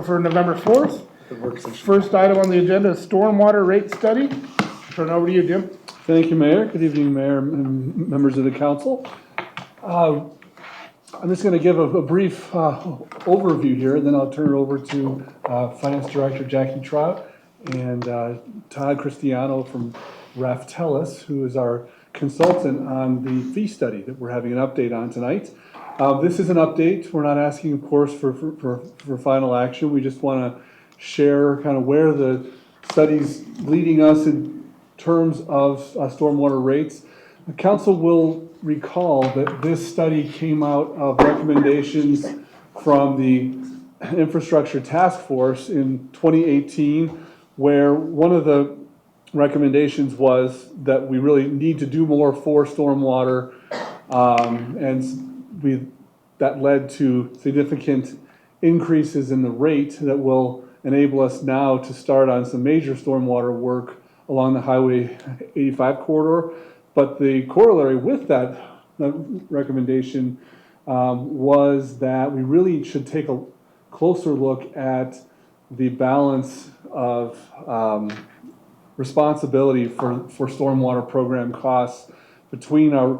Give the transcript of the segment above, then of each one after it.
For November 4th. First item on the agenda is stormwater rate study. Turn it over to you, Jim. Thank you, Mayor. Good evening, Mayor and members of the council. I'm just going to give a brief overview here, and then I'll turn it over to Finance Director Jackie Trout and Todd Cristiano from Raftellus, who is our consultant on the fee study that we're having an update on tonight. This is an update. We're not asking, of course, for final action. We just want to share kind of where the study's leading us in terms of stormwater rates. The council will recall that this study came out of recommendations from the Infrastructure Task Force in 2018, where one of the recommendations was that we really need to do more for stormwater, and that led to significant increases in the rate that will enable us now to start on some major stormwater work along the Highway 85 corridor. But the corollary with that recommendation was that we really should take a closer look at the balance of responsibility for stormwater program costs between our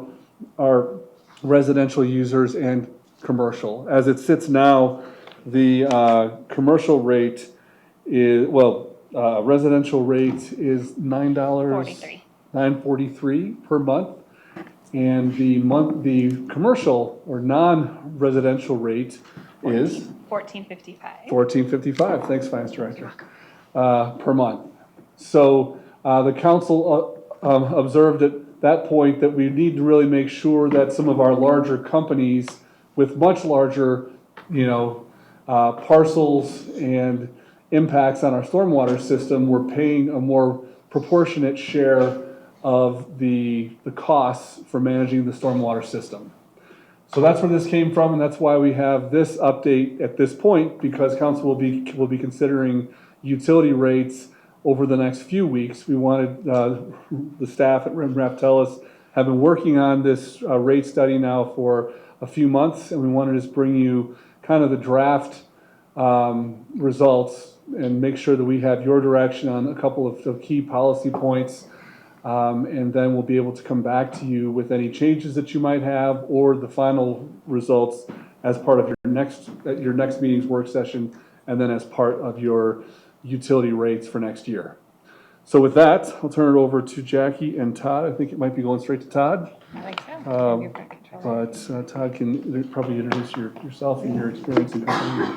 residential users and commercial. As it sits now, the commercial rate is, residential rate is $9.43 per month, and the commercial or non-residential rate is $14.55. Thanks, Finance Director. Per month. So the council observed at that point that we need to really make sure that some of our larger companies with much larger, parcels and impacts on our stormwater system, we're paying a more proportionate share of the costs for managing the stormwater system. So that's where this came from, and that's why we have this update at this point, because council will be considering utility rates over the next few weeks. We wanted the staff at Raftellus have been working on this rate study now for a few months, and we wanted to just bring you kind of the draft results and make sure that we have your direction on a couple of key policy points, and then we'll be able to come back to you with any changes that you might have or the final results as part of your next meeting's work session, and then as part of your utility rates for next year. So with that, I'll turn it over to Jackie and Todd. I think it might be going straight to Todd. I think so. But Todd can probably introduce yourself and your experience in company.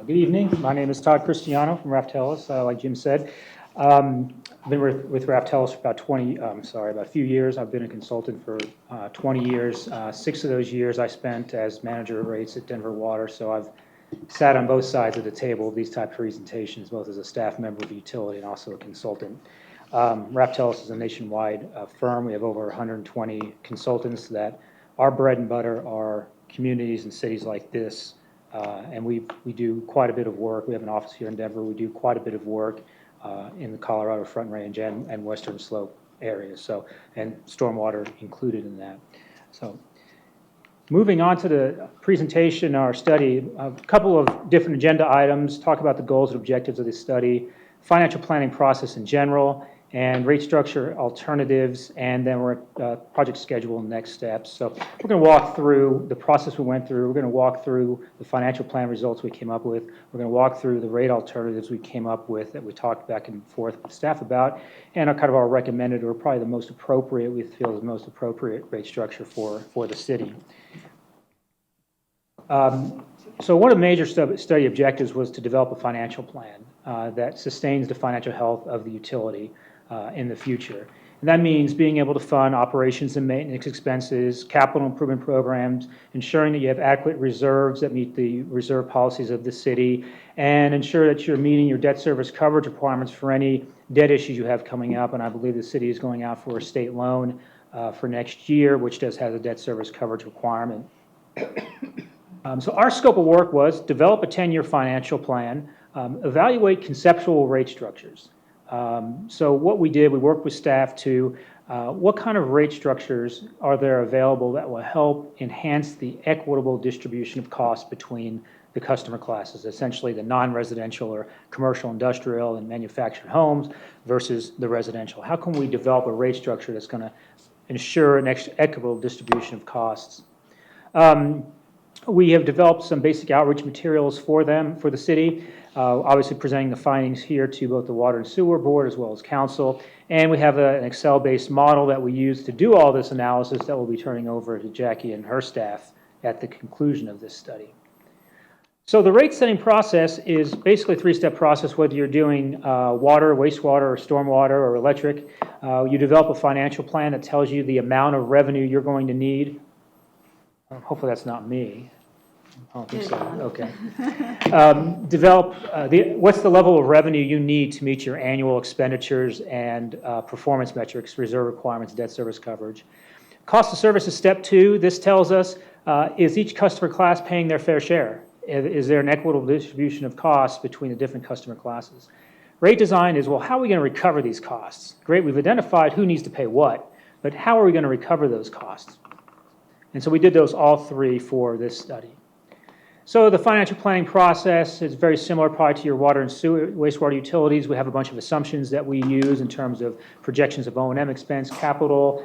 Good evening. My name is Todd Cristiano from Raftellus. Like Jim said, I've been with Raftellus for about a few years. I've been a consultant for 20 years. 6 of those years I spent as manager of rates at Denver Water. So I've sat on both sides of the table of these type of presentations, both as a staff member of the utility and also a consultant. Raftellus is a nationwide firm. We have over 120 consultants that our bread and butter are communities and cities like this, and we do quite a bit of work. We have an office here in Denver. We do quite a bit of work in the Colorado Front Range and Western Slope areas, and stormwater included in that. So, moving on to the presentation, our study, a couple of different agenda items, talk about the goals and objectives of this study, financial planning process in general, and rate structure alternatives, and then we're at project schedule and next steps. So we're going to walk through the process we went through. We're going to walk through the financial plan results we came up with. We're going to walk through the rate alternatives we came up with that we talked back and forth with staff about, and kind of our recommended, or probably the most appropriate, we feel is the most appropriate rate structure for the city. So one of the major study objectives was to develop a financial plan that sustains the financial health of the utility in the future. And that means being able to fund operations and maintenance expenses, capital improvement programs, ensuring that you have adequate reserves that meet the reserve policies of the city, and ensure that you're meeting your debt service coverage requirements for any debt issues you have coming up. And I believe the city is going out for a state loan for next year, which does have a debt service coverage requirement. So our scope of work was develop a 10-year financial plan, evaluate conceptual rate structures. So what we did, we worked with staff to what kind of rate structures are there available that will help enhance the equitable distribution of costs between the customer classes, essentially the non-residential or commercial, industrial, and manufactured homes versus the residential. How can we develop a rate structure that's going to ensure an equitable distribution of costs? We have developed some basic outreach materials for them, for the city, obviously presenting the findings here to both the Water and Sewer Board as well as Council. And we have an Excel-based model that we use to do all this analysis that we'll be turning over to Jackie and her staff at the conclusion of this study. So the rate setting process is basically a three-step process, whether you're doing water, wastewater, or stormwater, or electric. You develop a financial plan that tells you the amount of revenue you're going to need. Hopefully that's not me. I don't think so. Okay. Develop what's the level of revenue you need to meet your annual expenditures and performance metrics, reserve requirements, debt service coverage. Cost of service is step 2. This tells us, is each customer class paying their fair share? Is there an equitable distribution of costs between the different customer classes? Rate design is, well, how are we going to recover these costs? Great, we've identified who needs to pay what, but how are we going to recover those costs? And so we did those all 3 for this study. So the financial planning process is very similar probably to your water and sewer, wastewater utilities. We have a bunch of assumptions that we use in terms of projections of O&M expense, capital,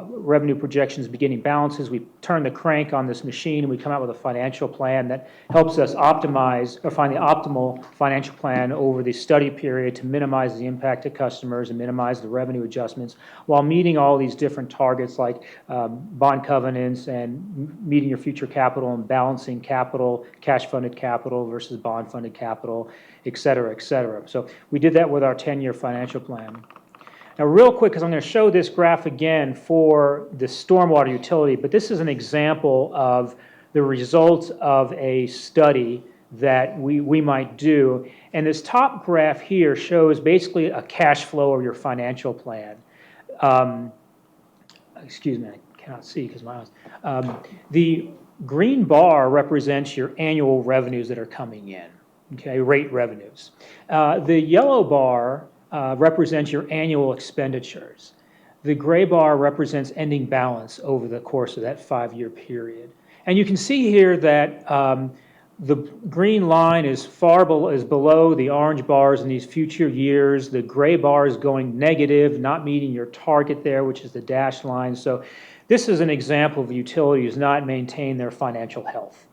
revenue projections, beginning balances. We turn the crank on this machine and we come out with a financial plan that helps us optimize or find the optimal financial plan over the study period to minimize the impact to customers and minimize the revenue adjustments while meeting all these different targets like bond covenants and meeting your future capital and balancing capital, cash-funded capital versus bond-funded capital, et cetera, et cetera. So we did that with our 10-year financial plan. Now, real quick, because I'm going to show this graph again for the stormwater utility, but this is an example of the results of a study that we might do. And this top graph here shows basically a cash flow of your financial plan. Excuse me, I cannot see because my eyes. The green bar represents your annual revenues that are coming in, okay, rate revenues. The yellow bar represents your annual expenditures. The gray bar represents ending balance over the course of that 5-year period. And you can see here that the green line is below the orange bars in these future years. The gray bar is going negative, not meeting your target there, which is the dashed line. So this is an example of a utility who's not maintained their financial health.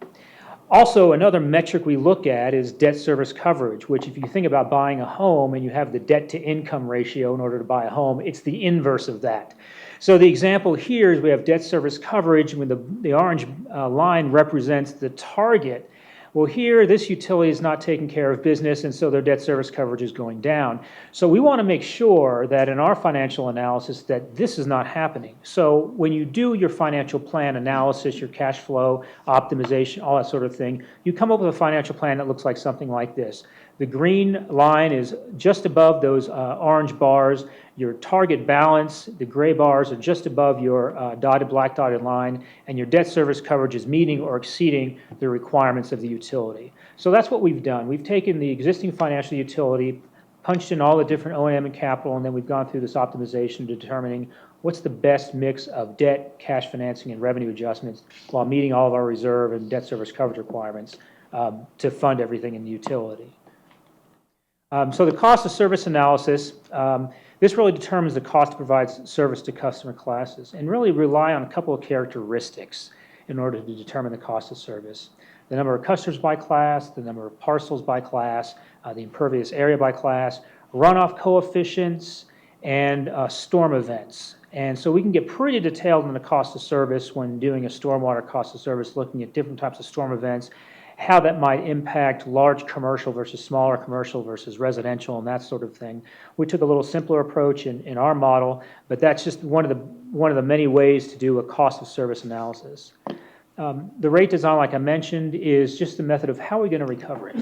Also, another metric we look at is debt service coverage, which if you think about buying a home and you have the debt to income ratio in order to buy a home, it's the inverse of that. So the example here is we have debt service coverage when the orange line represents the target. Well, here, this utility is not taking care of business, and so their debt service coverage is going down. So we want to make sure that in our financial analysis that this is not happening. So when you do your financial plan analysis, your cash flow optimization, all that sort of thing, you come up with a financial plan that looks like something like this. The green line is just above those orange bars. Your target balance, the gray bars are just above your black dotted line, and your debt service coverage is meeting or exceeding the requirements of the utility. So that's what we've done. We've taken the existing financial utility, punched in all the different O&M and capital, and then we've gone through this optimization determining what's the best mix of debt, cash financing, and revenue adjustments while meeting all of our reserve and debt service coverage requirements to fund everything in the utility. So the cost of service analysis, this really determines the cost to provide service to customer classes and really rely on a couple of characteristics in order to determine the cost of service. The number of customers by class, the number of parcels by class, the impervious area by class, runoff coefficients, and storm events. And so we can get pretty detailed in the cost of service when doing a stormwater cost of service, looking at different types of storm events, how that might impact large commercial versus smaller commercial versus residential and that sort of thing. We took a little simpler approach in our model, but that's just one of the many ways to do a cost of service analysis. The rate design, like I mentioned, is just a method of how are we going to recover it.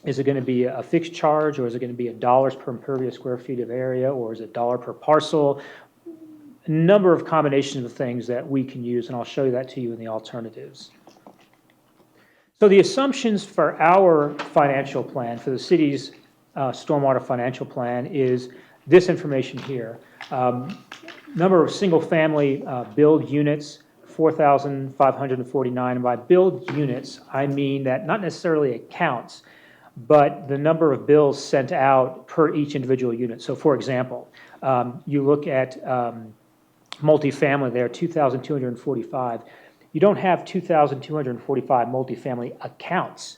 Is it going to be a fixed charge, or is it going to be $1 per impervious square feet of area, or is it $1 per parcel? A number of combinations of things that we can use, and I'll show you that to you in the alternatives. So the assumptions for our financial plan, for the city's stormwater financial plan, is this information here. Number of single-family build units 4,549. And by billed units, I mean that not necessarily accounts, but the number of bills sent out per each individual unit. So for example, you look at multifamily there, 2,245. You don't have 2,245 multifamily accounts,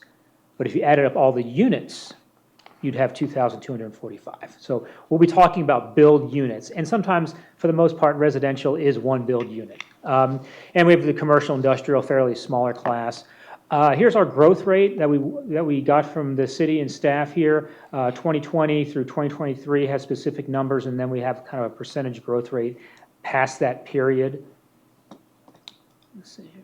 but if you added up all the units, you'd have 2,245. So we'll be talking about billed units, and sometimes, for the most part, residential is one billed unit. And we have the commercial industrial, fairly smaller class. Here's our growth rate that we got from the city and staff here. 2020 through 2023 has specific numbers, and then we have kind of a percentage growth rate past that period. Let's see here.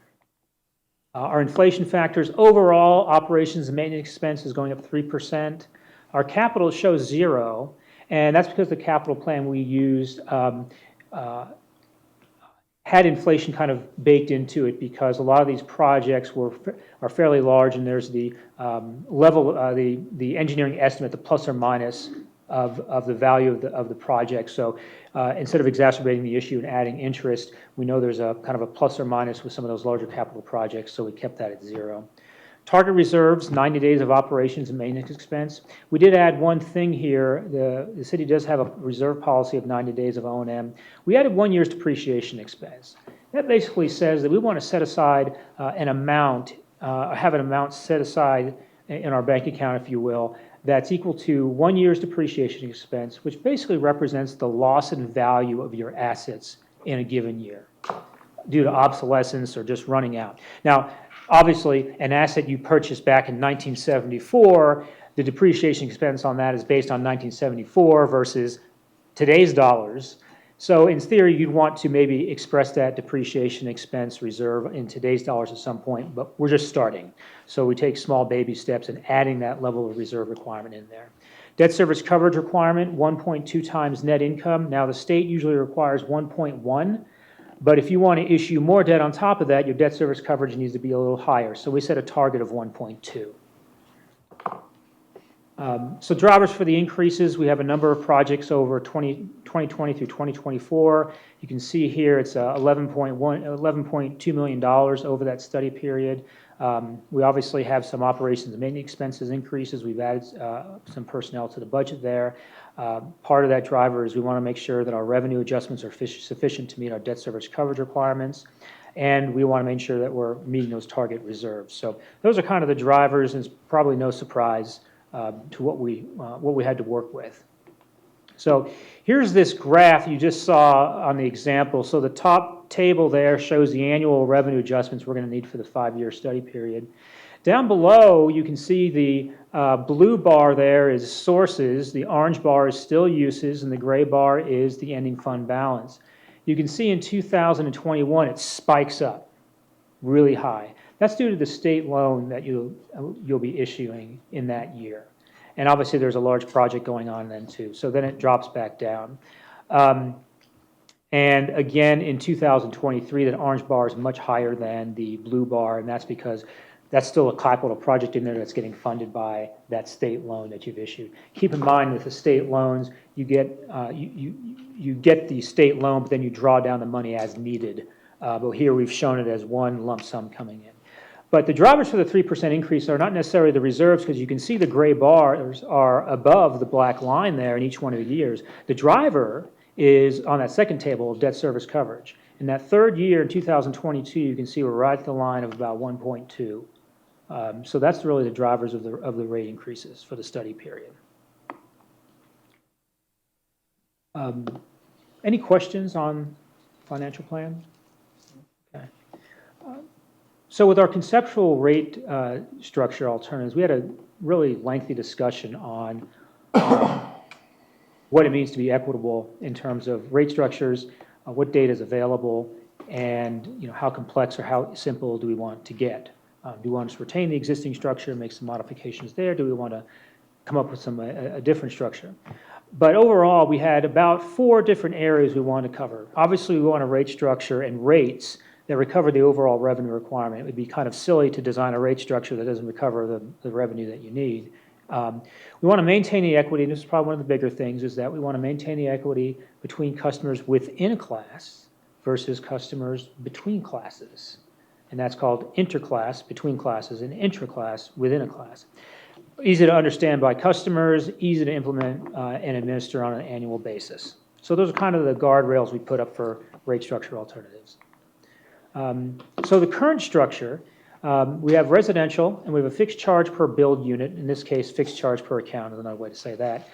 Our inflation factors, overall operations and maintenance expense is going up 3%. Our capital shows 0, and that's because the capital plan we used had inflation kind of baked into it, because a lot of these projects are fairly large, and there's the the engineering estimate, the plus or minus of the value of the project. So instead of exacerbating the issue and adding interest, we know there's a kind of a plus or minus with some of those larger capital projects, so we kept that at 0. Target reserves, 90 days of operations and maintenance expense. We did add one thing here. The city does have a reserve policy of 90 days of O&M. We added 1 year's depreciation expense. That basically says that we want to set aside an amount, have an amount set aside in our bank account, if you will, that's equal to 1 year's depreciation expense, which basically represents the loss in value of your assets in a given year due to obsolescence or just running out. Now, obviously, an asset you purchased back in 1974, the depreciation expense on that is based on 1974 versus today's dollars. So in theory, you'd want to maybe express that depreciation expense reserve in today's dollars at some point, but we're just starting. So we take small baby steps in adding that level of reserve requirement in there. Debt service coverage requirement, 1.2 times net income. Now the state usually requires 1.1. But if you want to issue more debt on top of that, your debt service coverage needs to be a little higher. So we set a target of 1.2. So drivers for the increases, we have a number of projects over 2020 through 2024. You can see here it's $11.2 million over that study period. We obviously have some operations and maintenance expenses increases. We've added some personnel to the budget there. Part of that driver is we want to make sure that our revenue adjustments are sufficient to meet our debt service coverage requirements, and we want to make sure that we're meeting those target reserves. So those are kind of the drivers, and it's probably no surprise to what we had to work with. So here's this graph you just saw on the example. So the top table there shows the annual revenue adjustments we're going to need for the 5-year study period. Down below, you can see the blue bar there is sources, the orange bar is still uses, and the gray bar is the ending fund balance. You can see in 2021 it spikes up really high. That's due to the state loan that you'll be issuing in that year. And obviously there's a large project going on then too. So then it drops back down. And again, in 2023, that orange bar is much higher than the blue bar, and that's because that's still a capital project in there that's getting funded by that state loan that you've issued. Keep in mind with the state loans, you get you get the state loan, but then you draw down the money as needed. But here we've shown it as one lump sum coming in. But the drivers for the 3% increase are not necessarily the reserves, because you can see the gray bars are above the black line there in each one of the years. The driver is on that second table of debt service coverage. In that third year, in 2022, you can see we're right at the line of about 1.2. So that's really the drivers of the rate increases for the study period. Any questions on financial plan? Okay. So with our conceptual rate structure alternatives, we had a really lengthy discussion on what it means to be equitable in terms of rate structures, what data is available, and how complex or how simple do we want to get. Do we want to retain the existing structure and make some modifications there? Do we want to come up with a different structure? But overall, we had about 4 different areas we wanted to cover. Obviously, we want a rate structure and rates that recover the overall revenue requirement. It would be kind of silly to design a rate structure that doesn't recover the revenue that you need. We want to maintain the equity, and this is probably one of the bigger things, is that we want to maintain the equity between customers within a class versus customers between classes. And that's called interclass, between classes, and intraclass, within a class. Easy to understand by customers, easy to implement and administer on an annual basis. So those are kind of the guardrails we put up for rate structure alternatives. So the current structure, we have residential, and we have a fixed charge per build unit. In this case, fixed charge per account is another way to say that.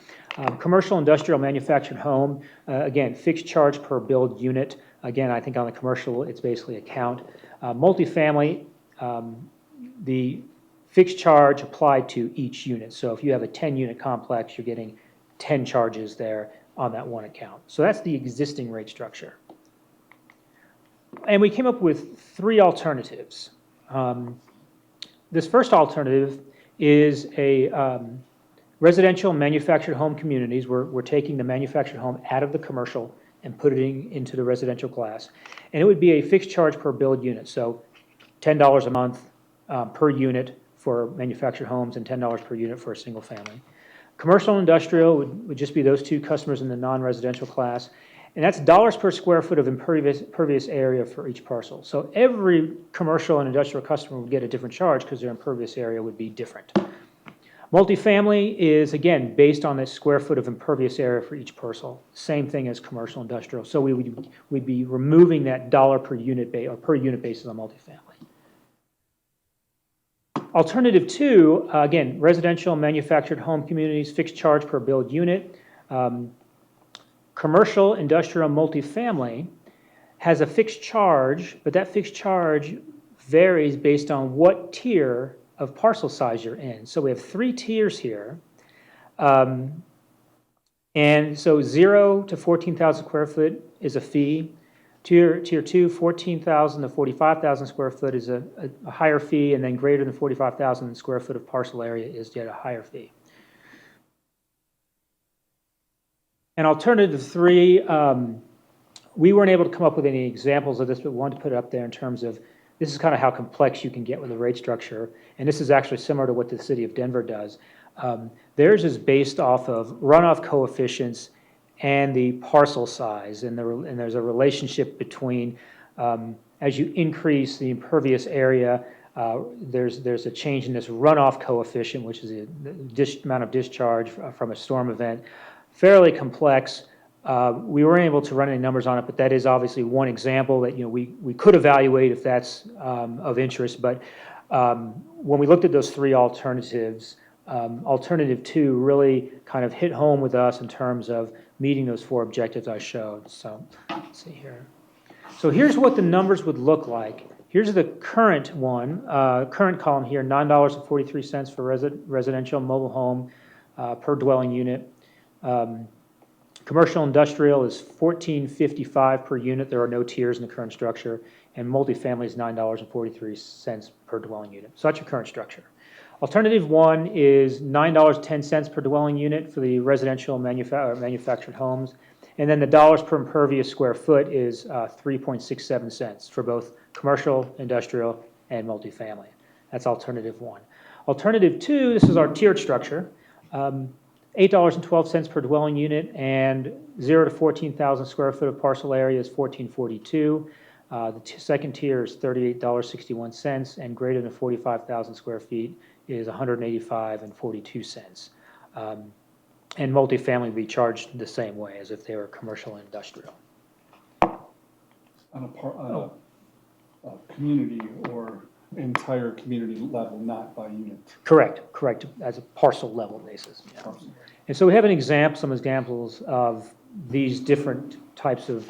Commercial, industrial, manufactured home, again, fixed charge per build unit. Again, I think on the commercial, it's basically account. Multifamily, the fixed charge applied to each unit. So if you have a 10-unit complex, you're getting 10 charges there on that one account. So that's the existing rate structure. And we came up with 3 alternatives. This first alternative is a residential manufactured home communities. We're taking the manufactured home out of the commercial and putting it into the residential class. And it would be a fixed charge per build unit. So $10 a month per unit for manufactured homes and $10 per unit for a single family. Commercial and industrial would just be those 2 customers in the non-residential class. And that's dollars per square foot of impervious area for each parcel. So every commercial and industrial customer would get a different charge because their impervious area would be different. Multifamily is, again, based on the square foot of impervious area for each parcel. Same thing as commercial industrial. So we'd be removing that dollar per unit or per unit basis on multifamily. Alternative 2, again, residential manufactured home communities, fixed charge per build unit. Commercial, industrial, multifamily has a fixed charge, but that fixed charge varies based on what tier of parcel size you're in. So we have 3 tiers here. And so 0 to 14,000 square foot is a fee. Tier 2, 14,000 to 45,000 square foot is a higher fee, and then greater than 45,000 square foot of parcel area is yet a higher fee. And alternative 3, we weren't able to come up with any examples of this, but wanted to put it up there in terms of this is kind of how complex you can get with a rate structure. And this is actually similar to what the city of Denver does. Theirs is based off of runoff coefficients and the parcel size. And there's a relationship between, as you increase the impervious area, there's a change in this runoff coefficient, which is the amount of discharge from a storm event. Fairly complex. We weren't able to run any numbers on it, but that is obviously one example that we could evaluate if that's of interest. But when we looked at those 3 alternatives, alternative 2 really kind of hit home with us in terms of meeting those 4 objectives I showed. So let's see here. So here's what the numbers would look like. Here's the current one, current column here, $9.43 for residential mobile home per dwelling unit. Commercial industrial is $14.55 per unit. There are no tiers in the current structure. And multifamily is $9.43 per dwelling unit. So that's your current structure. Alternative 1 is $9.10 per dwelling unit for the residential manufactured homes. And then the dollars per impervious square foot is 3.67 cents for both commercial, industrial, and multifamily. That's alternative 1. Alternative 2, this is our tiered structure. $8.12 per dwelling unit, and 0 to 14,000 square foot of parcel area is $14.42. The second tier is $38.61, and greater than 45,000 square feet is $185.42. And multifamily would be charged the same way as if they were commercial and industrial. On a community or entire community level, not by unit. Correct, as a parcel level basis. Yeah. And so we have some examples of these different types of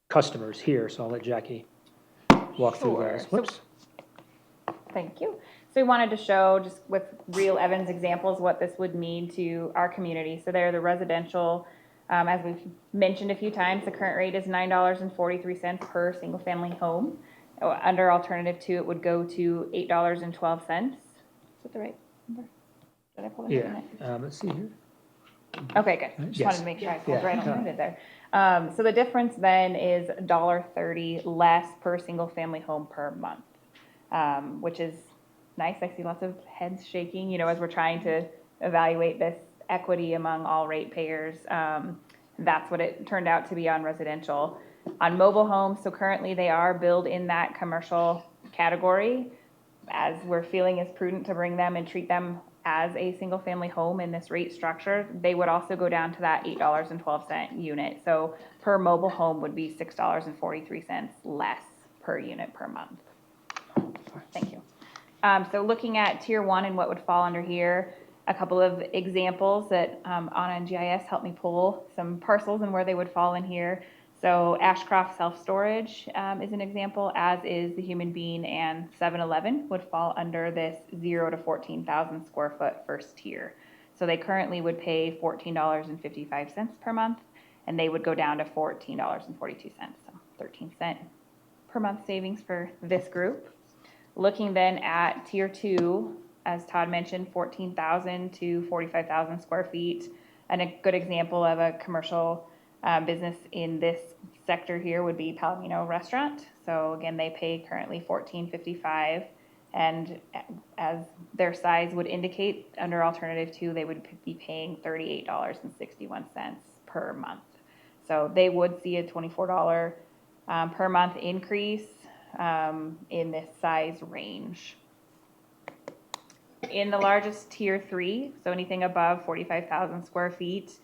customers here. So I'll let Jackie walk through those. Whoops. Thank you. So we wanted to show just with real Evans examples what this would mean to our community. So they're the residential. As we've mentioned a few times, the current rate is $9.43 per single family home. Under alternative 2, it would go to $8.12. Is that the right number? Did I pull that? Yeah. Let's see here. Okay, good. Just wanted to make sure I pulled right on it there. So the difference then is $1.30 less per single family home per month, which is nice. I see lots of heads shaking, as we're trying to evaluate this equity among all ratepayers. That's what it turned out to be on residential. On mobile homes, so currently they are billed in that commercial category, as we're feeling is prudent to bring them and treat them as a single-family home in this rate structure. They would also go down to that $8.12 unit. So per mobile home would be $6.43 less per unit per month. Thank you. So looking at tier 1 and what would fall under here, a couple of examples that Anna and GIS helped me pull some parcels and where they would fall in here. So Ashcroft Self-Storage is an example, as is the Human Bean and 7-Eleven would fall under this 0 to 14,000 square foot first tier. So they currently would pay $14.55 per month, and they would go down to $14.42, so 13-cent per month savings for this group. Looking then at tier 2, as Todd mentioned, 14,000 to 45,000 square feet. And a good example of a commercial business in this sector here would be Palomino Restaurant. So again, they pay currently $14.55, and as their size would indicate, under alternative 2, they would be paying $38.61 per month. So they would see a $24 per month increase in this size range. In the largest tier 3, so anything above 45,000 square feet,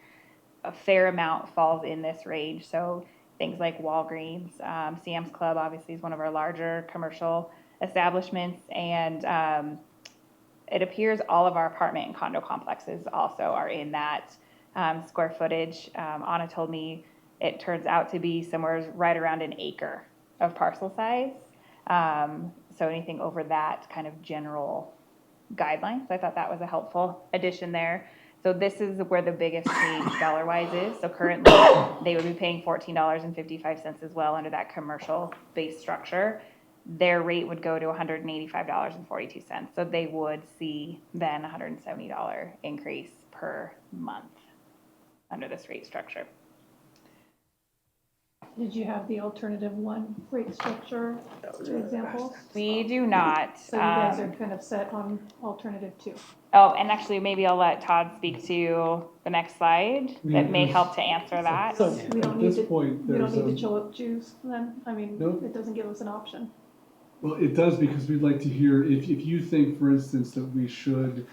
a fair amount falls in this range. So things like Walgreens, Sam's Club obviously is one of our larger commercial establishments, and it appears all of our apartment and condo complexes also are in that square footage. Anna told me it turns out to be somewhere right around an acre of parcel size. So anything over that kind of general guidelines. So I thought that was a helpful addition there. So this is where the biggest change dollar-wise is. So currently they would be paying $14.55 as well under that commercial base structure. Their rate would go to $185.42. So they would see then $170 increase per month under this rate structure. Did you have the alternative 1 rate structure example? We do not. So you guys are kind of set on alternative 2. Oh, and actually maybe I'll let Todd speak to the next slide. That may help to answer that. So We don't at need this to, point, we don't there's need to choose then? I mean, Nope. it doesn't give us an option. well, it does, because we'd like to hear, if you think, for instance, that we should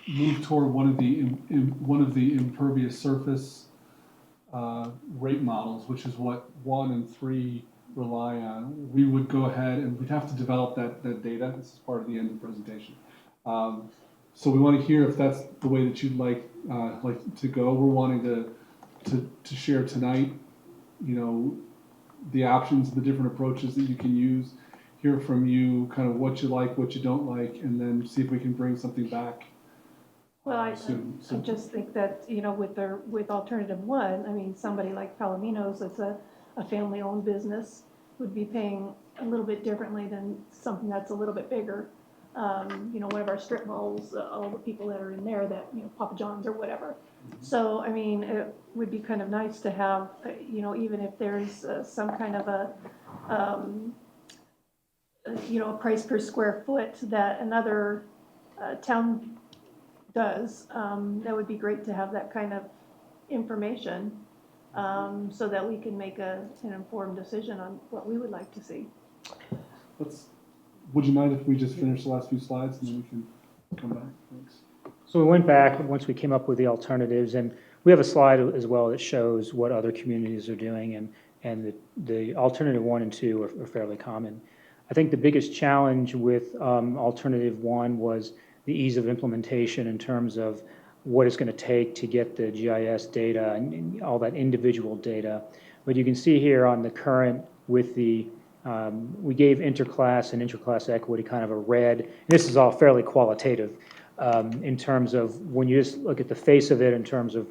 move toward one of the impervious surface rate models, which is what 1 and 3 rely on, we would go ahead and we'd have to develop that data. This is part of the end of the presentation. So we want to hear if that's the way that you'd like to go. We're wanting to share tonight, the options, the different approaches that you can use, hear from you kind of what you like, what you don't like, and then see if we can bring something back. Well, I So- just think that, with alternative 1, I mean, somebody like Palomino's, that's a family-owned business, would be paying a little bit differently than something that's a little bit bigger. One of our strip malls, all the people that are in there that, Papa John's or whatever. So, I mean, it would be kind of nice to have, even if there's some kind of a price per square foot that another town does, that would be great to have that kind of information, so that we can make an informed decision on what we would like to see. Would you mind if we just finish the last few slides and then we can come back? Thanks. So we went back once we came up with the alternatives, and we have a slide as well that shows what other communities are doing, and the alternative 1 and 2 are fairly common. I think the biggest challenge with alternative 1 was the ease of implementation in terms of what it's going to take to get the GIS data and all that individual data. But you can see here on the current with the we gave interclass and interclass equity kind of a red. And this is all fairly qualitative in terms of when you just look at the face of it in terms of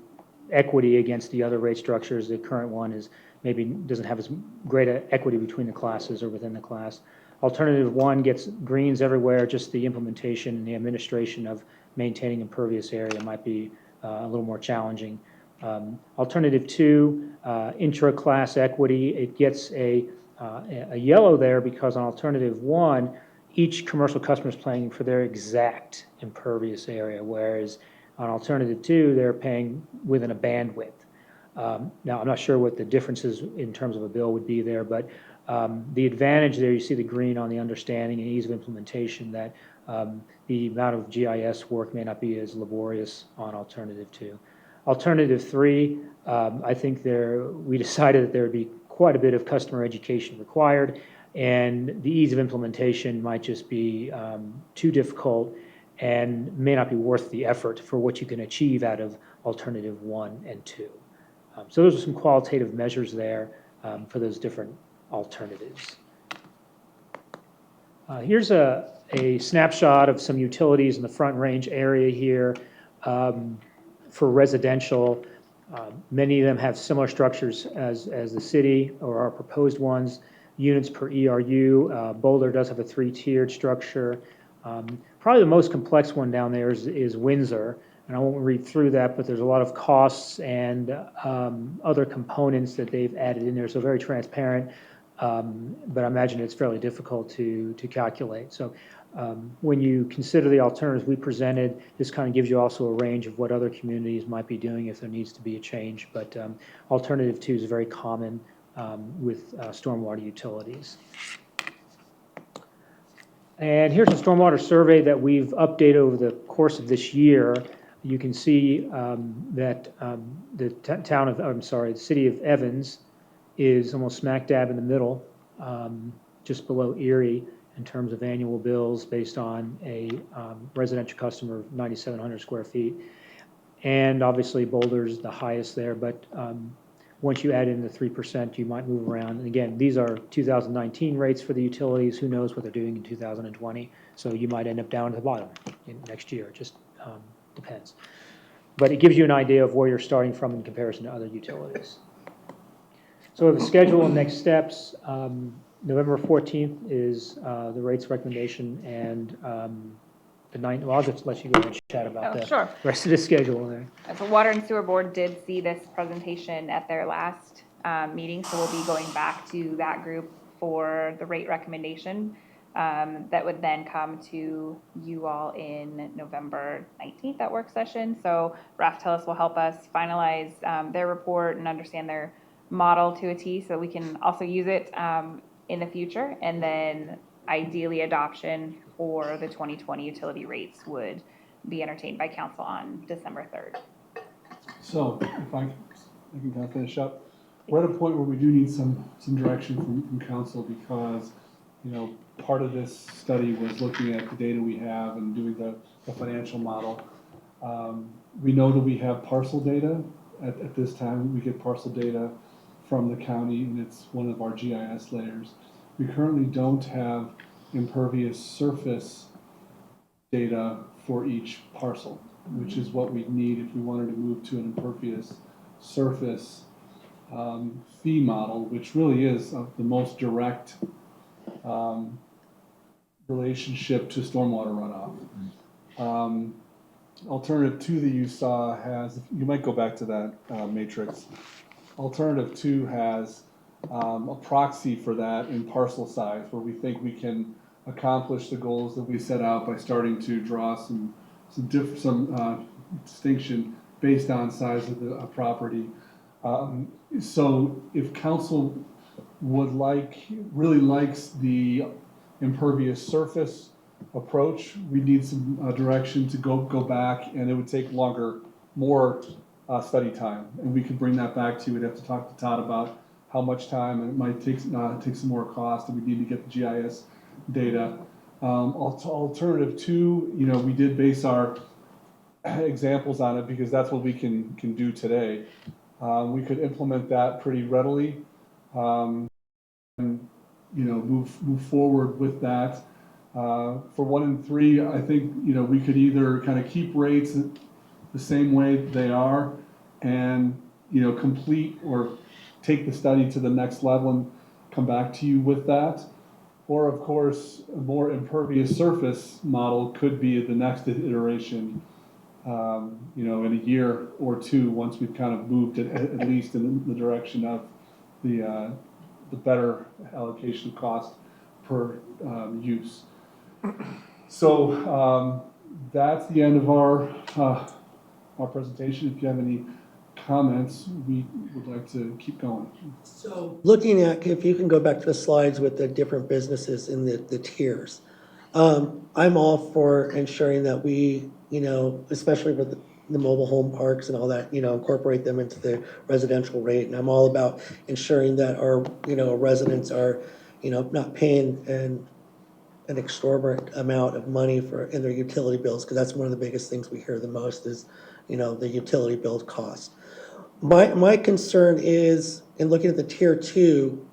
equity against the other rate structures. The current one is maybe doesn't have as great an equity between the classes or within the class. Alternative 1 gets greens everywhere. Just the implementation and the administration of maintaining impervious area might be a little more challenging. Alternative 2, intra-class equity, it gets a yellow there because on alternative 1, each commercial customer is paying for their exact impervious area, whereas on alternative 2, they're paying within a bandwidth. Now, I'm not sure what the differences in terms of a bill would be there, but the advantage there, you see the green on the understanding and ease of implementation, that the amount of GIS work may not be as laborious on alternative 2. Alternative 3, I think we decided that there would be quite a bit of customer education required, and the ease of implementation might just be too difficult and may not be worth the effort for what you can achieve out of alternative 1 and 2. So those are some qualitative measures there for those different alternatives. Here's a snapshot of some utilities in the Front Range area here for residential. Many of them have similar structures as the city or our proposed ones. Units per ERU. Boulder does have a 3-tiered structure. Probably the most complex one down there is Windsor. And I won't read through that, but there's a lot of costs and other components that they've added in there, so very transparent, but I imagine it's fairly difficult to calculate. So when you consider the alternatives we presented, this kind of gives you also a range of what other communities might be doing if there needs to be a change, but alternative 2 is very common with stormwater utilities. And here's a stormwater survey that we've updated over the course of this year. You can see that the city of Evans is almost smack dab in the middle, just below Erie in terms of annual bills based on a residential customer of 9,700 square feet. And obviously Boulder's the highest there, but once you add in the 3%, you might move around. And again, these are 2019 rates for the utilities. Who knows what they're doing in 2020? So you might end up down to the bottom next year. It just depends. But it gives you an idea of where you're starting from in comparison to other utilities. So we have a schedule and next steps. November 14th is the rates recommendation, and the 9th, well, I'll just let you go and chat about the Sure. rest of the schedule there. The Water and Sewer Board did see this presentation at their last meeting, so we'll be going back to that group for the rate recommendation. That would then come to you all in November 19th at work session. So Raftellus will help us finalize their report and understand their model to a T, so we can also use it in the future. And then ideally adoption for the 2020 utility rates would be entertained by council on December 3rd. So if I can kind of finish up, we're at a point where we do need some direction from council, because part of this study was looking at the data we have and doing the financial model. We know that we have parcel data at this time. We get parcel data from the county, and it's one of our GIS layers. We currently don't have impervious surface data for each parcel, which is what we'd need if we wanted to move to an impervious surface fee model, which really is the most direct relationship to stormwater runoff. Alternative 2 that you saw has, you might go back to that matrix. Alternative 2 has a proxy for that in parcel size, where we think we can accomplish the goals that we set out by starting to draw some distinction based on size of the property. So if council really likes the impervious surface approach, we need some direction to go back, and it would take more study time, and we could bring that back to you. We'd have to talk to Todd about how much time, and it might take some more cost, and we need to get the GIS data. Alternative 2, we did base our examples on it because that's what we can do today. We could implement that pretty readily, and move forward with that. For 1 and 3, I think we could either kind of keep rates the same way they are, and complete or take the study to the next level and come back to you with that. Or of course, a more impervious surface model could be the next iteration, in a year or 2, once we've kind of moved it at least in the direction of the better allocation of cost per use. So that's the end of our presentation. If you have any comments, we would like to keep going. So looking at, if you can go back to the slides with the different businesses in the tiers. I'm all for ensuring that we, especially with the mobile home parks and all that, incorporate them into the residential rate. And I'm all about ensuring that our, residents are, not paying an exorbitant amount of money in their utility bills, because that's one of the biggest things we hear the most is, the utility bill cost. My concern is, in looking at the tier 2,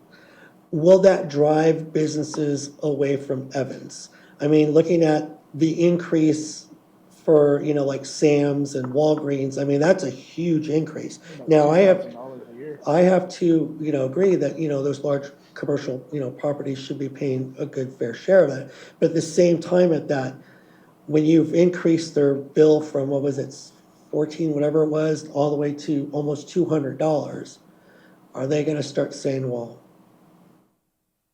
will that drive businesses away from Evans? I mean, looking at the increase for, like Sam's and Walgreens, I mean, that's a huge increase. Now, I have to, agree that, those large commercial, properties should be paying a good fair share of that. But at the same time at that, when you've increased their bill from, what was it, 14, whatever it was, all the way to almost $200, are they gonna start saying, well,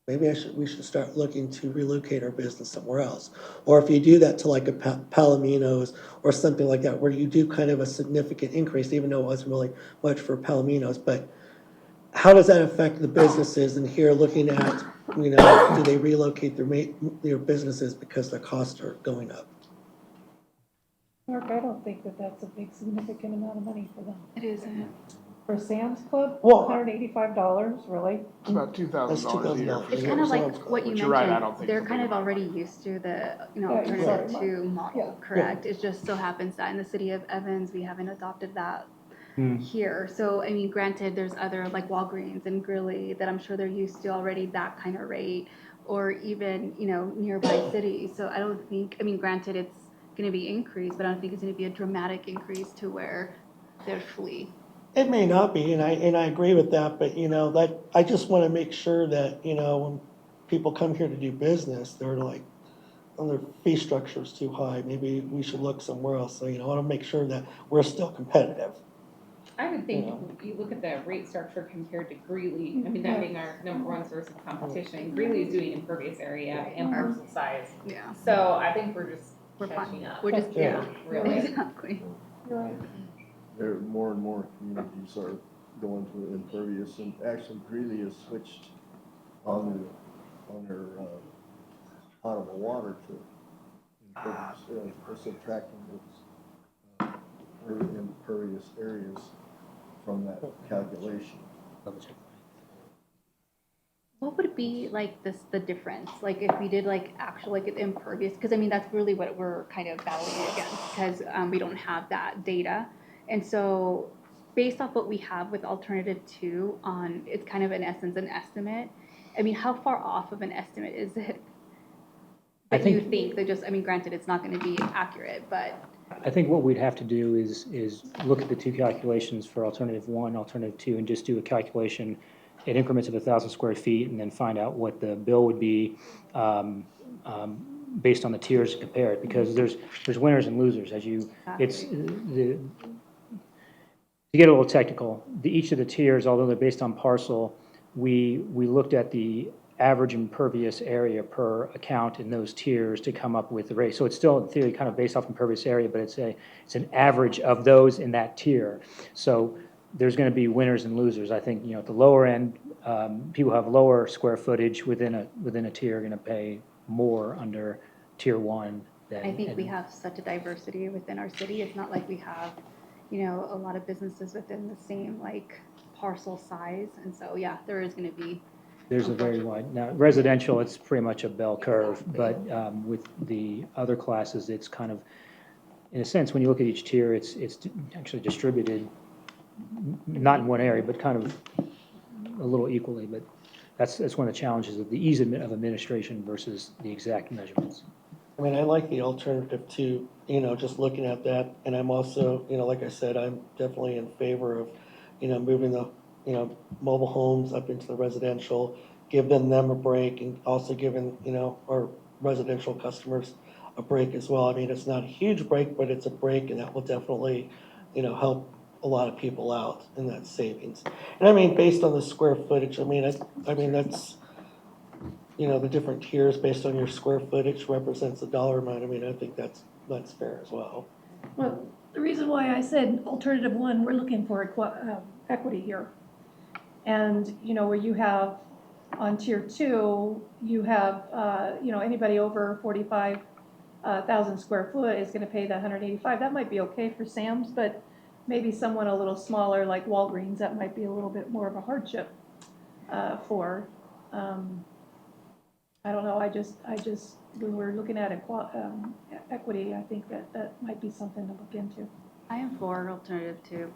maybe we should start looking to relocate our business somewhere else? Or if you do that to like a Palomino's or something like that, where you do kind of a significant increase, even though it wasn't really much for Palomino's, but how does that affect the businesses? And here, looking at, do they relocate their businesses because their costs are going up? Mark, I don't think that that's a big significant amount of money for them. It isn't. For Sam's Club, Well- $185, really? It's about $2,000 a year. $2,000. It's Yeah, kind of like sounds what you But you're right, I mentioned, don't think they're it's a kind big of already used to the, Yeah, alternative sorry, to Yeah. model, correct? It just so happens that in the city of Evans, we haven't adopted that here. So, I mean, granted, there's other like Walgreens and Greeley that I'm sure they're used to already that kind of rate, or even, nearby cities. So I don't think, I mean, granted, it's gonna be increased, but I don't think it's gonna be a dramatic increase to where they'd flee. It may not be, and I agree with that, but that I just want to make sure that when people come here to do business, they're like, oh, their fee structure is too high. Maybe we should look somewhere else. So I want to make sure that we're still competitive. I would think if you look at the rate structure compared to Greeley, I mean, that being our number one source of competition, Greeley is doing impervious area and parcel size. Yeah, So I think we're just we're catching fine. up. We're just, yeah, Really. exactly. You're right. There, more and more communities are going to impervious, and actually Greeley has switched on their potable water to impervious. They're subtracting those impervious areas from that calculation. What would be like the difference? Like if we did like actual like impervious, because I mean, that's really what we're kind of battling against because we don't have that data. And so based off what we have with alternative 2 on, it's kind of in essence an estimate. I mean, how far off of an estimate is it? I That you think- think that just, I mean, granted, it's not going to be accurate, but I think what we'd have to do is look at the two calculations for alternative 1, alternative 2, and just do a calculation in increments of 1,000 square feet, and then find out what the bill would be based on the tiers to compare it, because there's winners and losers, as you, it's, to get a little technical, each of the tiers, although they're based on parcel, we looked at the average impervious area per account in those tiers to come up with the rate. So it's still in theory kind of based off impervious area, but it's an average of those in that tier. So there's going to be winners and losers. I think, at the lower end, people who have lower square footage within a tier are going to pay more under tier 1 than. I think we have such a diversity within our city. It's not like we have, a lot of businesses within the same like parcel size. And so, yeah, there is going to be. There's a very wide, now residential, it's pretty much a bell curve, but with the other classes, it's kind of, in a sense, when you look at each tier, it's actually distributed, not in one area, but kind of a little equally, but that's one of the challenges of the ease of administration versus the exact measurements. I mean, I like the alternative to, just looking at that, and I'm also, like I said, I'm definitely in favor of, moving the, mobile homes up into the residential, give them a break, and also giving, our residential customers a break as well. I mean, it's not a huge break, but it's a break, and that will definitely, help a lot of people out in that savings. And I mean, based on the square footage, I mean, that's, the different tiers based on your square footage represents a dollar amount. I mean, I think that's fair as well. Well, the reason why I said alternative one, we're looking for equity here. And, you know, where you have, on tier two, you have, you know, anybody over 45,000 square foot is gonna pay the 185. That might be okay for Sam's, but maybe someone a little smaller like Walgreens, that might be a little bit more of a hardship for. I don't know, I just, when we're looking at equity, I think that might be something to look into. I am for alternative two.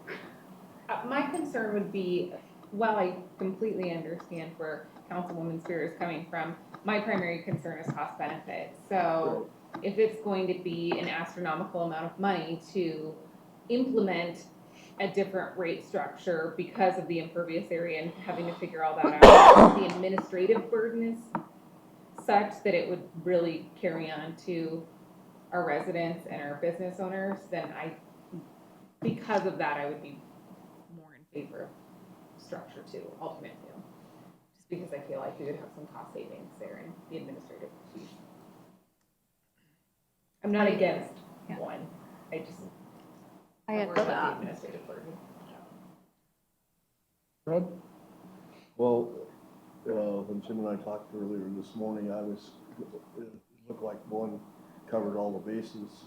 My concern would be, while I completely understand where Councilwoman Spear is coming from, my primary concern is cost benefit. So if it's going to be an astronomical amount of money to implement a different rate structure because of the impervious area and having to figure all that out, the administrative burden is such that it would really carry on to our residents and our business owners, then because of that, I would be more in favor of structure two, alternate two. Just because I feel like we would have some cost savings there in the administrative fees. I'm not against one, I just. I worry echo about the that. administrative burden. Fred? Well, when Jim and I talked earlier this morning, it looked like one covered all the bases,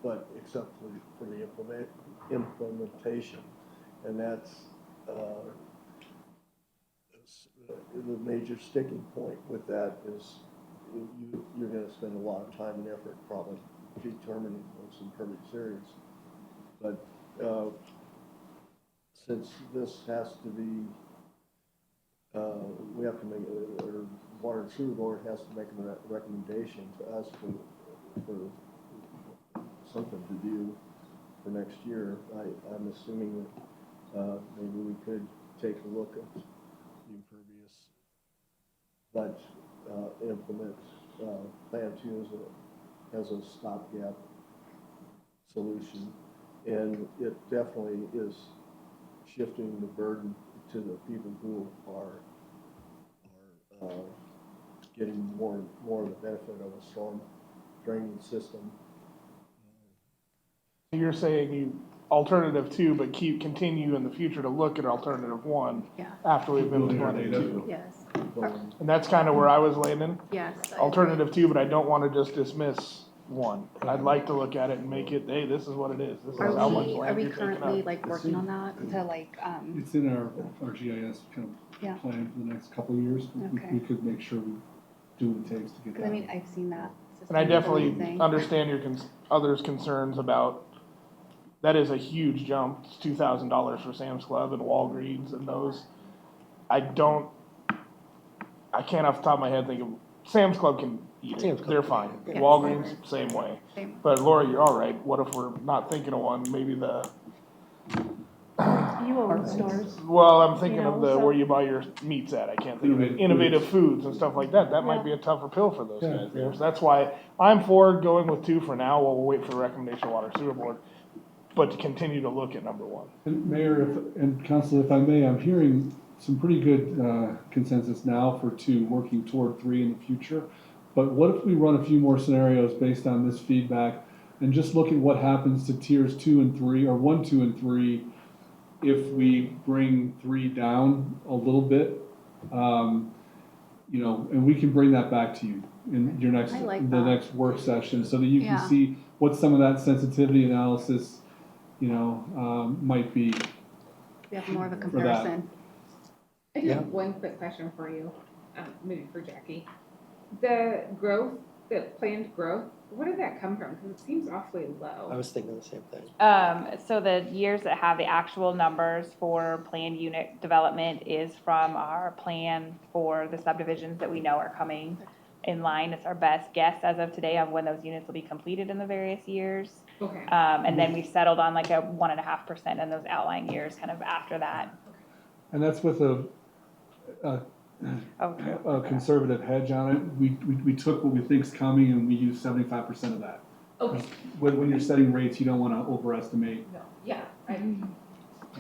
but except for the implementation. And that's the major sticking point with that is you're gonna spend a lot of time and effort probably determining those impervious areas. But since this has to be, we have to make, or Water and Sewer Board has to make a recommendation to us for something to do for next year. I'm assuming that maybe we could take a look at the impervious, but implement Plan 2 as a stopgap solution. And it definitely is shifting the burden to the people who are getting more of the benefit of a storm drainage system. You're saying you alternative two, but continue in the future to look at alternative one Yeah. after we've implemented two. Yes, And that's kind of where I was landing. yes. Alternative two, but I don't want to just dismiss one. I'd like to look at it and make it, hey, this is what it is. This is how much Are land we you're taking currently up. like working on that to like, It's in our GIS kind Yeah. of plan for the next couple of years. Okay. We could make sure we do what it takes to get cause that. I mean, I've seen that. And I definitely sustainability thing. understand your others' concerns about, that is a huge jump. It's $2,000 for Sam's Club and Walgreens and those. I can't off the top of my head think of, Sam's Club can eat Sam's it. Club They're can fine. eat it. Walgreens, same way. Same. But Laura, you're all right. What if we're not thinking of one? Maybe You own stores. well, I'm thinking You of know, the, so- where you buy your meats at. I can't think of it. Innovative Innovative foods and stuff like that. That might Yeah. be a tougher pill for those Yeah. guys there. So that's why I'm for going with two for now while we'll wait for the recommendation of Water Sewer Board. But to continue to look at number one. And Mayor and Council, if I may, I'm hearing some pretty good consensus now for two, working toward three in the future. But what if we run a few more scenarios based on this feedback and just look at what happens to tiers 2 and 3, or 1, 2, and 3, if we bring 3 down a little bit? You know, and we can bring that back to you in your next, I like the that. next work session, so that you can Yeah. see what some of that sensitivity analysis, you know, might be. We have more of a that. comparison. I do Yeah. have one quick question for you, maybe for Jackie. The growth, the planned growth, where did that come from? Because it seems awfully I low. was thinking the same thing. So the years that have the actual numbers for planned unit development is from our plan for the subdivisions that we know are coming in line. It's our best guess as of today on when those units will be completed in the various years. Okay. And then we've settled on like a 1.5% in those outlying years kind of after that. And that's with a Oh, true. a conservative hedge on it. We took what we think's coming and we used 75% of that. Okay, When you're setting rates, you don't want to overestimate. no, yeah,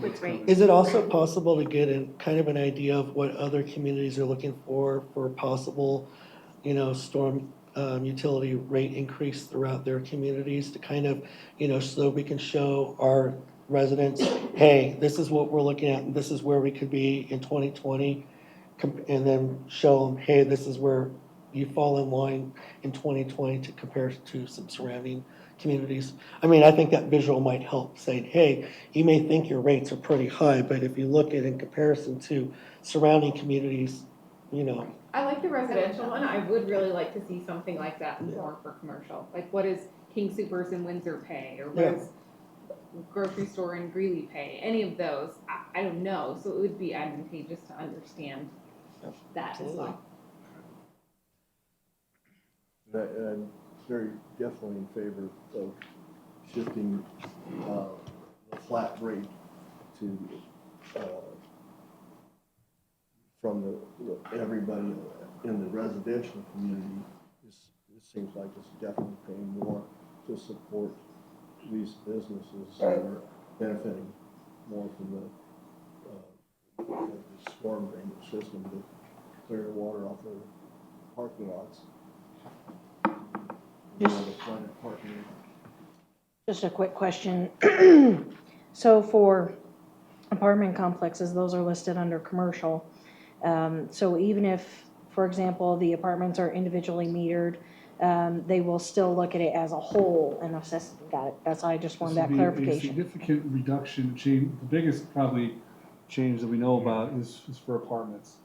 With rate. Is it also possible to get kind of an idea of what other communities are looking for possible, you know, storm utility rate increase throughout their communities to kind of, so we can show our residents, hey, this is what we're looking at, and this is where we could be in 2020, and then show them, hey, this is where you fall in line in 2020 to compare to some surrounding communities. I mean, I think that visual might help, saying, hey, you may think your rates are pretty high, but if you look at it in comparison to surrounding communities, I like the residential one. I would really like to see something like that more for commercial. Like what does King Soopers in Windsor pay? Or what Yeah. does grocery store in Greeley pay? Any of those, I don't know. So it would be advantageous to understand that as well. I'm very definitely in favor of shifting the flat rate to from everybody in the residential community. It seems like it's definitely paying more to support these businesses that are benefiting more from the storm drainage system to clear the water off their parking lots. Just a quick question. So for apartment complexes, those are listed under commercial. So even if, for example, the apartments are individually metered, they will still look at it as a whole and assess, got it. That's why I just wanted that This would be a clarification. significant reduction, change, the biggest probably change that we know about is for apartments.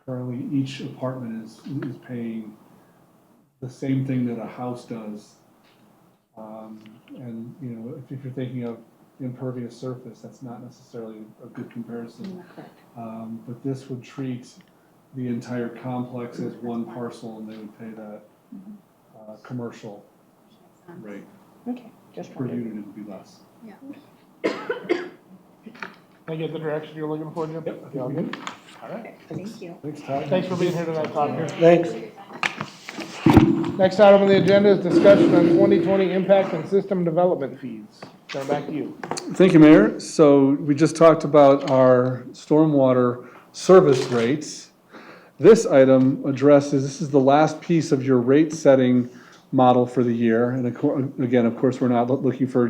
Currently, each apartment is paying the same thing that a house does. And, if you're thinking of impervious surface, that's not necessarily a good comparison. But this would treat the entire complex as one parcel, and they would pay that commercial rate. Okay, just Per wondered. unit, it would be less. I get the direction you're looking for, Jim? Yep. You all good? All right. Thank you. Thanks, Todd. Thanks for being here tonight, Todd. thanks. Next item on the agenda is discussion on 2020 impact and system development fees. Turn back to you. Thank you, Mayor. So we just talked about our stormwater service rates. This item addresses, this is the last piece of your rate setting model for the year. And again, of course, we're not looking for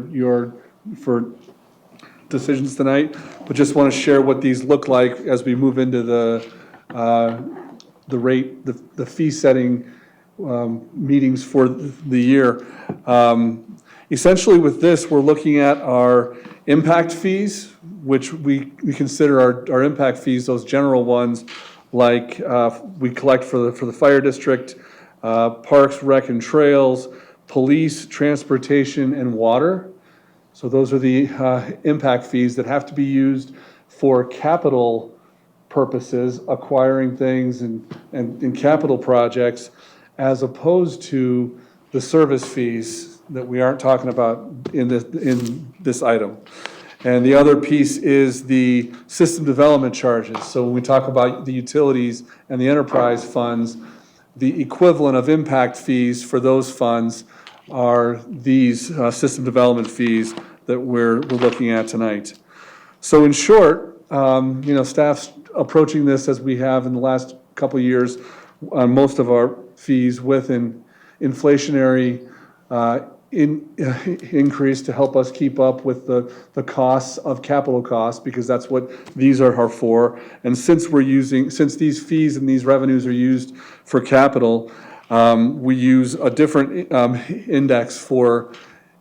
decisions tonight, but just want to share what these look like as we move into the fee setting meetings for the year. Essentially with this, we're looking at our impact fees, which we consider our impact fees, those general ones, like we collect for the fire district, parks, rec and trails, police, transportation, and water. So those are the impact fees that have to be used for capital purposes, acquiring things and capital projects, as opposed to the service fees that we aren't talking about in this item. And the other piece is the system development charges. So when we talk about the utilities and the enterprise funds, the equivalent of impact fees for those funds are these system development fees that we're looking at tonight. So in short, staff's approaching this as we have in the last couple of years on most of our fees with an inflationary increase to help us keep up with the costs of capital costs, because that's what these are for. And since these fees and these revenues are used for capital, we use a different index for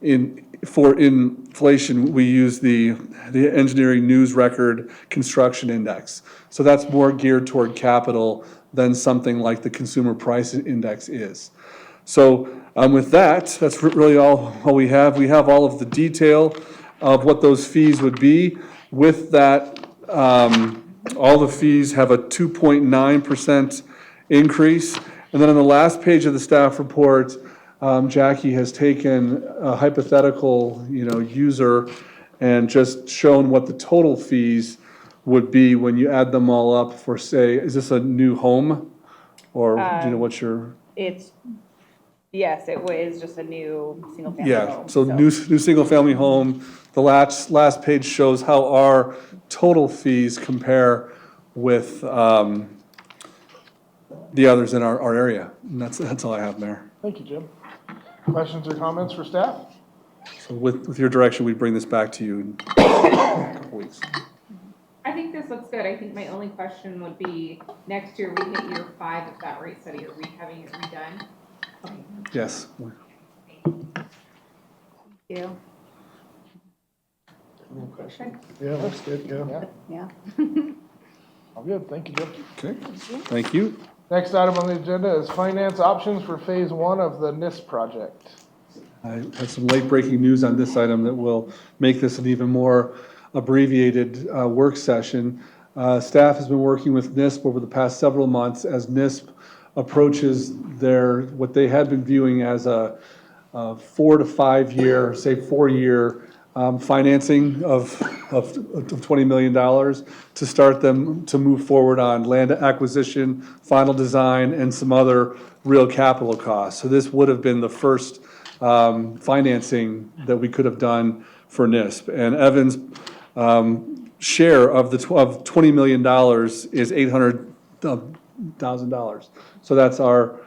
inflation. We use the engineering news record construction index. So that's more geared toward capital than something like the consumer price index is. So with that's really all we have. We have all of the detail of what those fees would be. With that, all the fees have a 2.9% increase. And then on the last page of the staff report, Jackie has taken a hypothetical, user and just shown what the total fees would be when you add them all up for, say, is this a new home? Or do you know what your? Yes, it was just a new single-family Yeah, home. so new single-family home. The last page shows how our total fees compare with the others in our area. And that's all I have, Mayor. Thank you, Jim. Questions or comments for staff? So with your direction, we bring this back to you in a couple weeks. I think this looks good. I think my only question would be, next year we hit year 5 of that rate study. Are we having it redone? Okay. Yes. You. Yeah, that's good, yeah. Yeah. All good. Thank you, Jim. Okay, thank you. Next item on the agenda is finance options for phase 1 of the NISP project. I have some late breaking news on this item that will make this an even more abbreviated work session. Staff has been working with NISP over the past several months as NISP approaches what they had been viewing as a 4 to 5 year, say 4-year financing of $20 million to start them to move forward on land acquisition, final design, and some other real capital costs. So this would have been the first financing that we could have done for NISP. And Evan's share of $20 million is $800,000. So that's our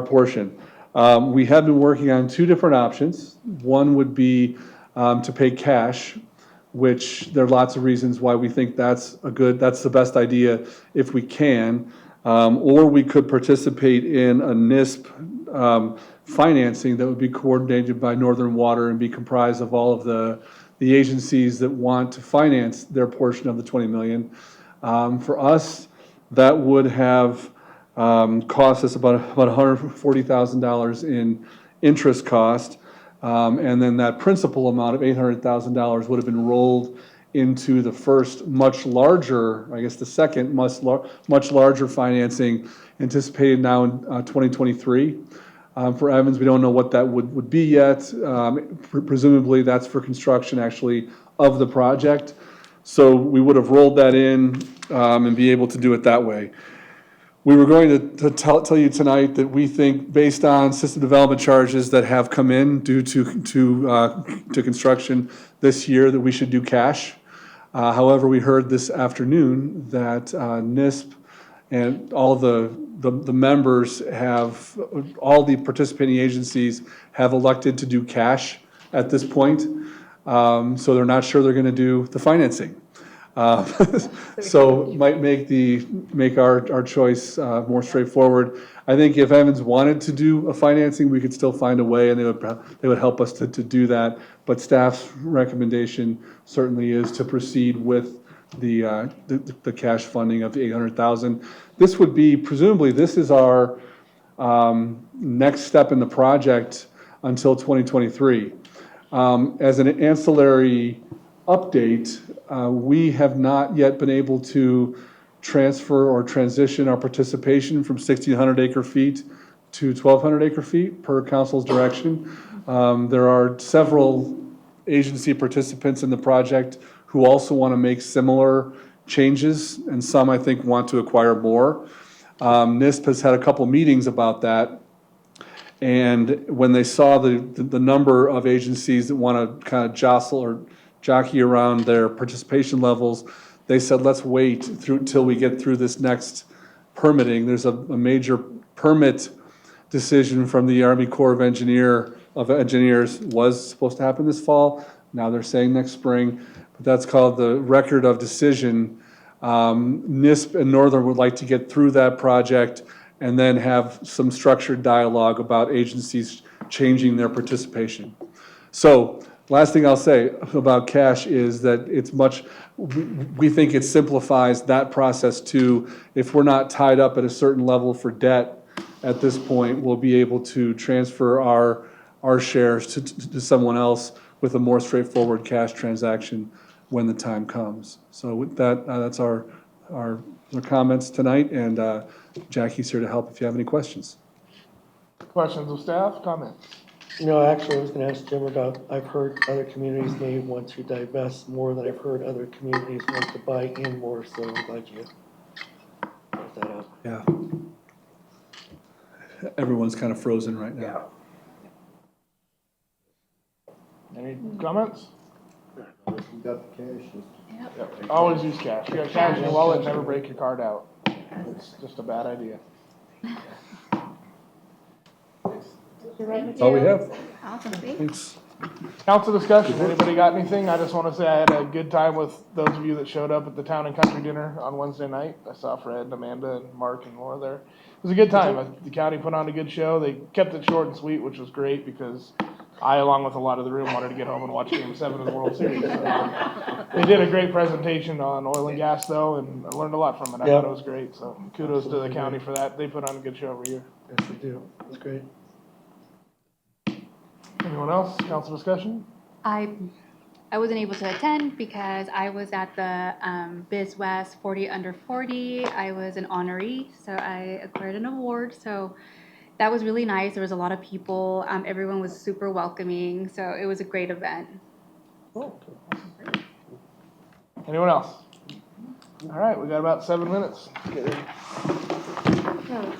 portion. We have been working on 2 different options. One would be to pay cash, which there are lots of reasons why we think that's the best idea if we can. Or we could participate in a NISP financing that would be coordinated by Northern Water and be comprised of all of the agencies that want to finance their portion of the $20 million. For us, that would have cost us about $140,000 in interest cost. And then that principal amount of $800,000 would have been rolled into the first much larger, I guess the second much larger financing anticipated now in 2023. For Evans, we don't know what that would be yet. Presumably that's for construction actually of the project. So we would have rolled that in and be able to do it that way. We were going to tell you tonight that we think, based on system development charges that have come in due to construction this year, that we should do cash. However, we heard this afternoon that NISP and all the members have, all the participating agencies have elected to do cash at this point. So they're not sure they're going to do the financing. So might make our choice more straightforward. I think if Evans wanted to do a financing, we could still find a way, and they would help us to do that. But staff's recommendation certainly is to proceed with the cash funding of the $800,000. This would be, presumably, this is our next step in the project until 2023. As an ancillary update, we have not yet been able to transfer or transition our participation from 1,600 acre feet to 1,200 acre feet per council's direction. There are several agency participants in the project who also want to make similar changes, and some, I think, want to acquire more. NISP has had a couple meetings about that, and when they saw the number of agencies that want to kind of jostle or jockey around their participation levels, they said, let's wait till we get through this next permitting. There's a major permit decision from the Army Corps of Engineers was supposed to happen this fall. Now they're saying next spring, but that's called the Record of Decision. NISP and Northern would like to get through that project and then have some structured dialogue about agencies changing their participation. So last thing I'll say about cash is that we think it simplifies that process too. If we're not tied up at a certain level for debt at this point, we'll be able to transfer our shares to someone else with a more straightforward cash transaction when the time comes. So with that, that's our comments tonight, and Jackie's here to help if you have any questions. Questions of staff, comments? No, actually, I was gonna ask Jim about, I've heard other communities may want to divest more than I've heard other communities want to buy in more, so I'm glad you brought that up. Yeah. Everyone's kind of frozen right now. Any comments? We got the cash, just Always use cash. You got cash in your wallet, never break your card out. It's just a bad idea. That's all we have. Awesome, thanks. Thanks. Council discussion, anybody got anything? I just wanna say I had a good time with those of you that showed up at the Town and Country Dinner on Wednesday night. I saw Fred and Amanda and Mark and Laura there. It was a good time. The county put on a good show. They kept it short and sweet, which was great because I, along with a lot of the room, wanted to get home and watch Game 7 of the World Series. So, they did a great presentation on oil and gas though, and I learned a lot from it. I thought it was great, so kudos to the county for that. They put on a good show every year. Yes, they do. That's great. Anyone else? Council discussion? I wasn't able to attend because I was at the Biz West 40 Under 40. I was an honoree, so I acquired an award. So that was really nice. There was a lot of people. Everyone was super welcoming, so it was a great event. Anyone else? All right, we got about 7 minutes. No,